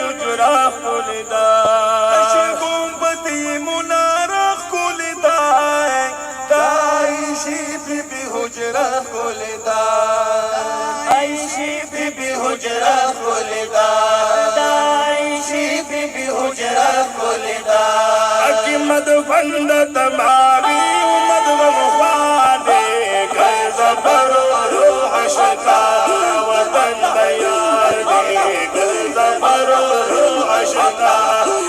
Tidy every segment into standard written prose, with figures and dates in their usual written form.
یجرا خلدا گنبدی مناره خلدای دایشی بی بی حجره خلدای عائشی بی بی حجرہ خلدا عائشی بی بی حجرہ خلدا اکی مدفند تماری مدغفانے گھر زفر روح عشقا وطن دیار دے گھر زفر روح عشقا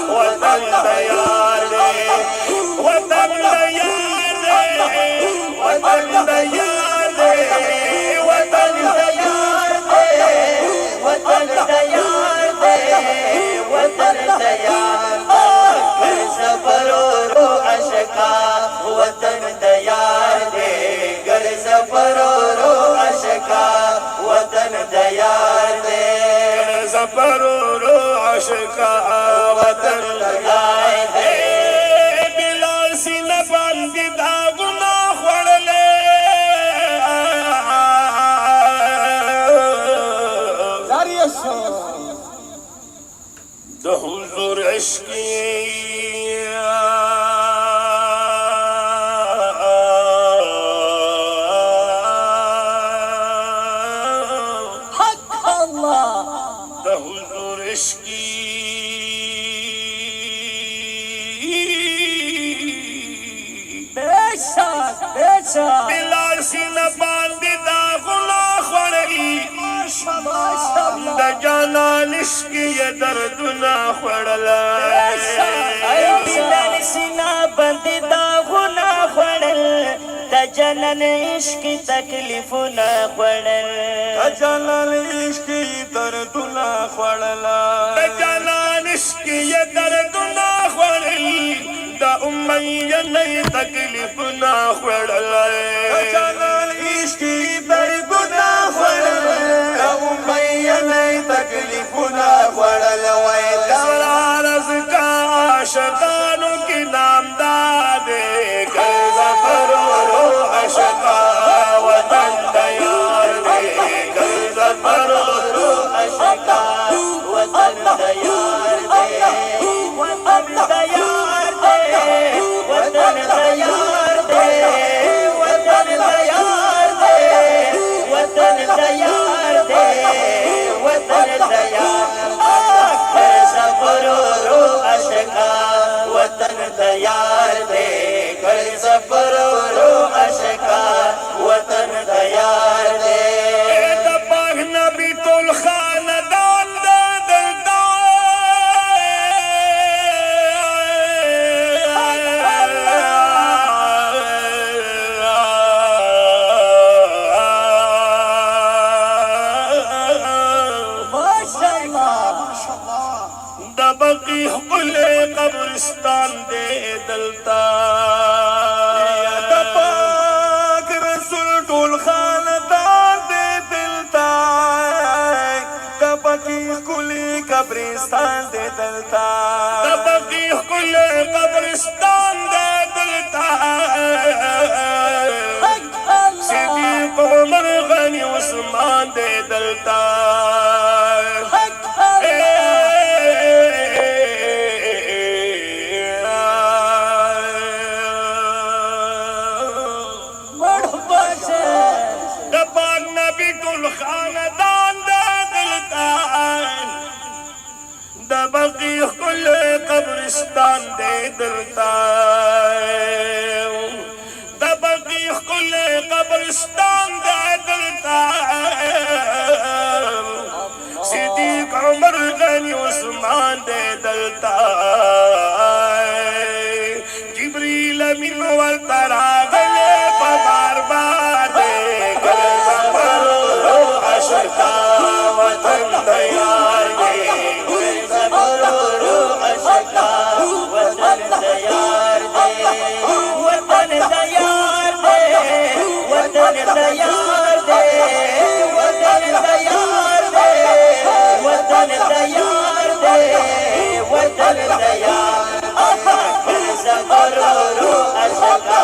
وطن دیار دے وطن دیار دے وطن دیار دے وطن دیار وطن دیار دے وطن دیار گھر سفر رو عشقا وطن دیار دے گھر سفر رو عشقا وطن دیار دے زفر روح عشقا وطن دیار دے بلال سینہ باندې داغونه خوړلې د حضور عشقي حق اللہ د حضور عشقي بے شک بلال سینہ باندې داغونه خوړلې د جانان عشقي دردونه بلال سینا بندی داغونا خوڑل تا جنن عشق تکلیفونا خوڑل جلال عشقی دردنا خوڑلا جانان عشقي دردونه خوړلې د امیه نه تکلیفونه خوړلې جلال عشقی دردنا خوڑلا امیہ تکلیفنا خوڑلا ویتا اسرار از کا عاشقانو کی نامدار کر زفر روح عشقا وطن دیار دے کر زفر روح عشقا وطن دیار دے وطن دیار دے وطن دیار دے وطن دیار دے وطن دیار دے وطن دیار گھر سفر رو عشقا وطن دیار دے گھر سفر رو عشقا وطن دیار دے د پاک نبی ټول خاندان د دلتا ماشاءاللہ د بقی خپل قبرستان دے دلتا پاک رسول ټول خاندان دے دلتا تبکی کلی قبرستان دے دلتا د بقی خپل قبرستان دے دلتا صدیق عمر غنی عثمان دے دلتا د پاک نبی ټول خاندان د دلتا د بقی خپل قبرستان دے دلتا د بقی خپل قبرستان دے دلتا صدیق عمر غنی عثمان دے دلتا جبریل امین ورته راغلی په بار بار دے گر زفر روح عشقا وطن دیار دے گھر سفر رو عشقا وطن دیار دے وطن دیار دے وطن دیار دے وطن دیار دے وطن دیار دے وطن دیار گھر سفر رو عشقا